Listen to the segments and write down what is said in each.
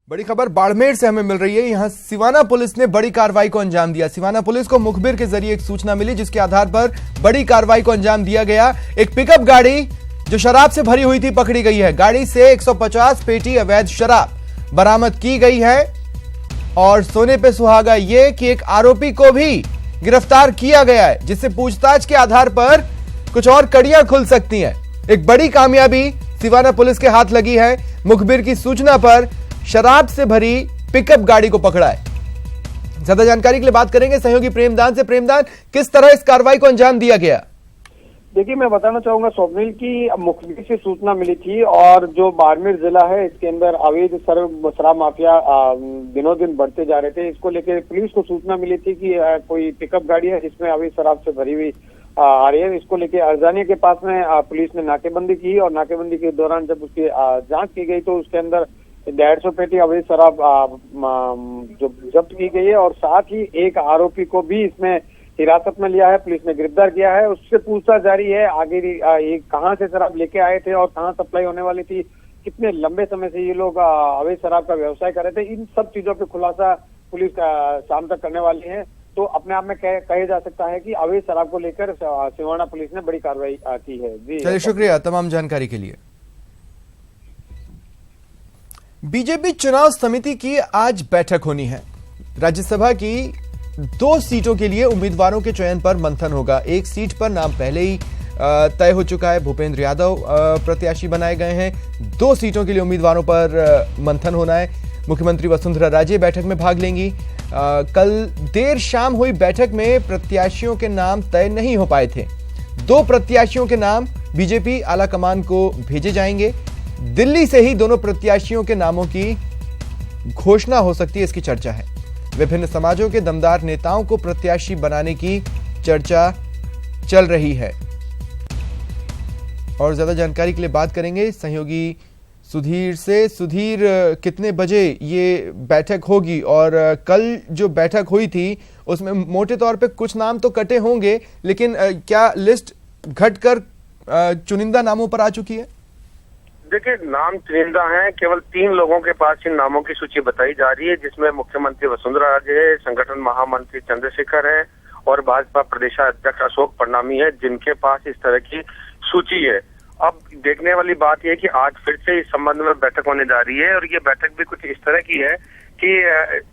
बड़ी खबर बाड़मेर से हमें मिल रही है। यहां सिवाना पुलिस ने बड़ी कार्रवाई को अंजाम दिया। सिवाना पुलिस को मुखबिर के जरिए एक सूचना मिली, जिसके आधार पर बड़ी कार्रवाई को अंजाम दिया गया। एक पिकअप गाड़ी जो शराब से भरी हुई थी पकड़ी गई है। गाड़ी से 150 पेटी अवैध शराब बरामद की गई है। और सोने पे सुहागा ये कि एक आरोपी को भी गिरफ्तार किया गया है, जिससे पूछताछ के आधार पर कुछ और कड़ियां खुल सकती हैं। एक बड़ी कामयाबी सिवाना पुलिस के हाथ लगी है। मुखबिर की सूचना पर शराब से भरी पिकअप गाड़ी को पकड़ा है। ज्यादा जानकारी के लिए बात करेंगे सहयोगी प्रेमदान से। प्रेमदान, किस तरह इस कार्रवाई को अंजाम दिया गया? देखिए, मैं बताना चाहूंगा, स्वप्निल की मुखबिर से सूचना मिली थी और जो बाड़मेर जिला है इसके अंदर अवैध शराब माफिया दिनों दिन बढ़ते जा रहे थे। इसको लेकर पुलिस को सूचना मिली थी कि कोई पिकअप गाड़ी है जिसमें अवैध शराब से भरी हुई आ रही है। इसको लेकर अरजानिया के पास में पुलिस ने नाकेबंदी की और नाकेबंदी के दौरान जब उसकी जांच की गई तो उसके अंदर 150 पेटी अवैध शराब जो जब्त की गई है और साथ ही एक आरोपी को भी इसमें हिरासत में लिया है। पुलिस ने गिरफ्तार किया है। उससे पूछताछ जारी है। आगे ये कहां से शराब लेके आए थे और कहां सप्लाई होने वाली थी, कितने लंबे समय से ये लोग अवैध शराब का व्यवसाय कर रहे थे, इन सब चीजों पे खुलासा पुलिस शाम तक करने वाली है। तो अपने आप में कहे जा सकता है कि अवैध शराब को लेकर सिवाना पुलिस ने बड़ी कार्रवाई की है। जी चलिए, शुक्रिया तमाम जानकारी के लिए। बीजेपी चुनाव समिति की आज बैठक होनी है। राज्यसभा की 2 सीटों के लिए उम्मीदवारों के चयन पर मंथन होगा। एक सीट पर नाम पहले ही तय हो चुका है। भूपेंद्र यादव प्रत्याशी बनाए गए हैं। 2 सीटों के लिए उम्मीदवारों पर मंथन होना है। मुख्यमंत्री वसुंधरा राजे बैठक में भाग लेंगी। कल देर शाम हुई बैठक में प्रत्याशियों के नाम तय नहीं हो पाए थे। 2 प्रत्याशियों के नाम बीजेपी आलाकमान को भेजे जाएंगे। दिल्ली से ही दोनों प्रत्याशियों के नामों की घोषणा हो सकती है, इसकी चर्चा है। विभिन्न समाजों के दमदार नेताओं को प्रत्याशी बनाने की चर्चा चल रही है। और ज्यादा जानकारी के लिए बात करेंगे सहयोगी सुधीर से। सुधीर, कितने बजे ये बैठक होगी? और कल जो बैठक हुई थी उसमें मोटे तौर पे कुछ नाम तो कटे होंगे, लेकिन क्या लिस्ट घटकर चुनिंदा नामों पर आ चुकी है? देखिए, नाम चुनिंदा हैं। केवल 3 लोगों के पास इन नामों की सूची बताई जा रही है, जिसमें मुख्यमंत्री वसुंधरा राजे है, संगठन महामंत्री चंद्रशेखर है और भाजपा प्रदेशाध्यक्ष अशोक परनामी है, जिनके पास इस तरह की सूची है। अब देखने वाली बात यह है कि आज फिर से इस संबंध में बैठक होने जा रही है और ये बैठक भी कुछ इस तरह की है कि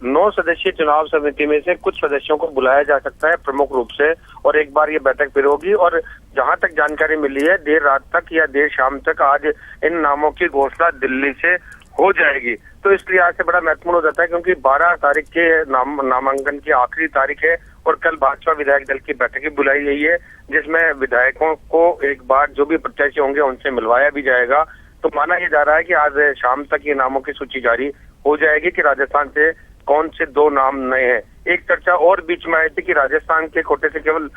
9 सदस्यीय चुनाव समिति में से कुछ सदस्यों को बुलाया जा सकता है प्रमुख रूप से, और एक बार ये बैठक फिर होगी। और जहां तक जानकारी मिली है, देर रात तक या देर शाम तक आज इन नामों की घोषणा दिल्ली से हो जाएगी। तो इस लिहाज से बड़ा महत्वपूर्ण हो जाता है, क्योंकि 12 तारीख के नामांकन की आखिरी तारीख है और कल भाजपा विधायक दल की बैठक बुलाई गई है, जिसमें विधायकों को एक बार जो भी प्रत्याशी होंगे उनसे मिलवाया भी जाएगा। तो माना यह जा रहा है कि आज शाम तक ये नामों की सूची जारी हो जाएगी कि राजस्थान से कौन से 2 नाम नए हैं। एक चर्चा और बीच में आई थी कि राजस्थान के कोटे से केवल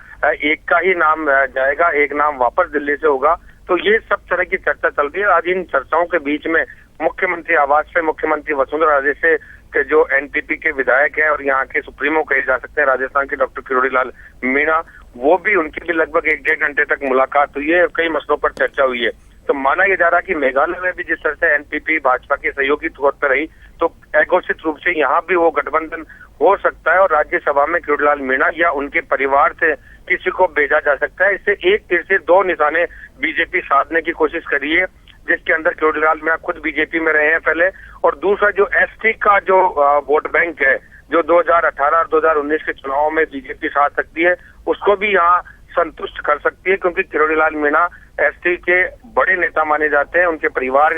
एक का ही नाम जाएगा, एक नाम वापस दिल्ली से होगा। तो ये सब तरह की चर्चा चल रही है। आज इन चर्चाओं के बीच में मुख्यमंत्री आवास से मुख्यमंत्री वसुंधरा राजे से के जो एनपीपी के विधायक हैं और यहाँ के सुप्रीमो कहे जा सकते हैं राजस्थान के डॉक्टर किरोड़ी लाल मीणा, वो भी उनकी भी लगभग 1-1.5 घंटे तक मुलाकात हुई है और कई मसलों पर चर्चा हुई है। तो माना यह जा रहा है कि मेघालय में भी जिस तरह से एनपीपी भाजपा के सहयोगी तौर पर रही, तो अघोषित रूप से यहाँ भी वो गठबंधन हो सकता है और राज्यसभा में किरोड़ी लाल मीणा या उनके परिवार से किसी को भेजा जा सकता है। इससे एक तीर से 2 निशाने बीजेपी साधने की कोशिश करी है, जिसके अंदर किरोड़ी लाल मीणा खुद बीजेपी में रहे हैं पहले, और दूसरा जो एसटी का जो वोट बैंक है, जो 2018 और 2019 के चुनाव में बीजेपी साथ सकती है, उसको भी यहाँ संतुष्ट कर सकती है, क्योंकि किरोड़ी लाल मीणा एसटी के बड़े नेता माने जाते हैं। उनके परिवार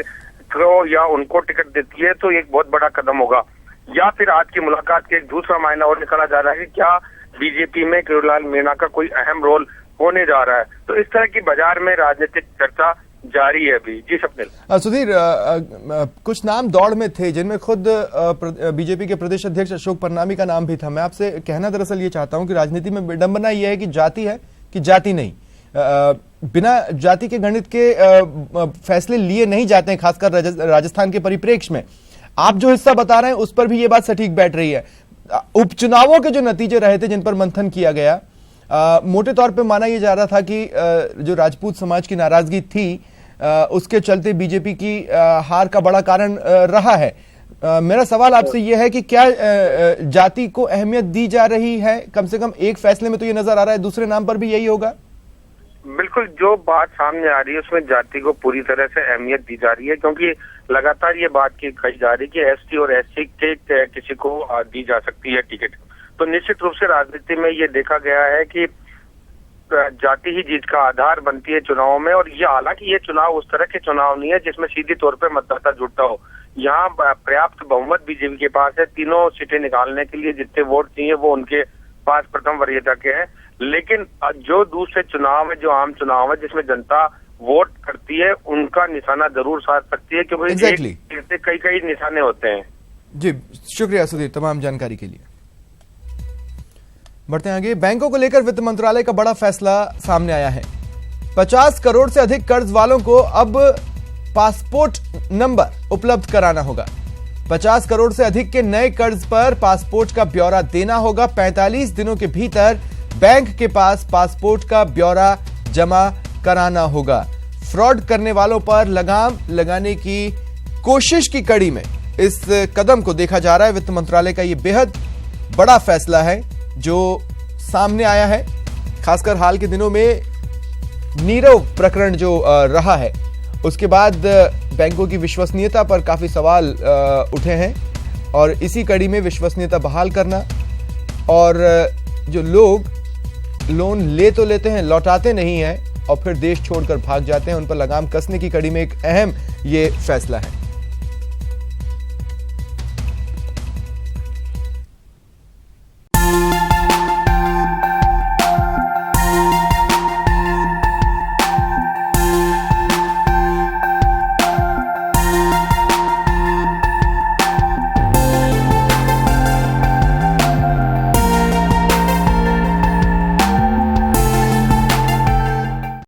को या उनको टिकट देती है तो एक बहुत बड़ा कदम होगा। या फिर आज की मुलाकात के एक दूसरा मायना और निकाला जा रहा है कि क्या बीजेपी में किरोड़ी लाल मीणा का कोई अहम रोल होने जा रहा है। तो इस तरह की बाजार में राजनीतिक चर्चा जारी है अभी। जी स्वप्निल। सुधीर, कुछ नाम दौड़ में थे जिनमें खुद बीजेपी के प्रदेश अध्यक्ष अशोक परनामी का नाम भी था। मैं आपसे कहना दरअसल ये चाहता हूं कि राजनीति में विडंबना यह है कि जाति है कि जाति नहीं। बिना जाति के गणित के फैसले लिए नहीं जाते हैं, खासकर राजस्थान के परिप्रेक्ष्य में। आप जो हिस्सा बता रहे हैं उस पर भी ये बात सटीक बैठ रही है। उपचुनावों के जो नतीजे रहे थे जिन पर मंथन किया गया, मोटे तौर पे माना यह जा रहा था कि जो राजपूत समाज की नाराजगी थी उसके चलते बीजेपी की हार का बड़ा कारण रहा है। मेरा सवाल आपसे यह है कि क्या जाति को अहमियत दी जा रही है? कम से कम एक फैसले में तो ये नजर आ रहा है, दूसरे नाम पर भी यही होगा। बिल्कुल, जो बात सामने आ रही है उसमें जाति को पूरी तरह से अहमियत दी जा रही है, क्योंकि लगातार ये बात की कही जा रही है कि एसटी और एससी के किसी को दी जा सकती है टिकट। तो निश्चित रूप से राजनीति में ये देखा गया है कि जाति ही जीत का आधार बनती है चुनाव में। और ये हालांकि ये चुनाव उस तरह के चुनाव नहीं है जिसमें सीधी तौर पे मतदाता जुटता हो। यहाँ पर्याप्त बहुमत बीजेपी के पास है, तीनों सीटें निकालने के लिए जितने वोट चाहिए वो उनके पास प्रथम वरीयता के हैं। लेकिन जो दूसरे चुनाव है, जो आम चुनाव है जिसमें जनता वोट करती है, उनका निशाना जरूर साध सकती है, क्योंकि कई निशाने होते हैं। जी शुक्रिया सुधीर तमाम जानकारी के लिए। बढ़ते हैं आगे। बैंकों को लेकर वित्त मंत्रालय का बड़ा फैसला सामने आया है। 50 करोड़ से अधिक कर्ज वालों को अब पासपोर्ट नंबर उपलब्ध कराना होगा। 50 करोड़ से अधिक के नए कर्ज पर पासपोर्ट का ब्यौरा देना होगा। 45 दिनों के भीतर बैंक के पास पासपोर्ट का ब्यौरा जमा कराना होगा। फ्रॉड करने वालों पर लगाम लगाने की कोशिश की कड़ी में इस कदम को देखा जा रहा है। वित्त मंत्रालय का यह बेहद बड़ा फैसला है जो सामने आया है, खासकर हाल के दिनों में नीरव प्रकरण जो रहा है उसके बाद बैंकों की विश्वसनीयता पर काफी सवाल उठे हैं और इसी कड़ी में विश्वसनीयता बहाल करना और जो लोग लोन ले तो लेते हैं, लौटाते नहीं हैं और फिर देश छोड़कर भाग जाते हैं, उन पर लगाम कसने की कड़ी में एक अहम ये फैसला है।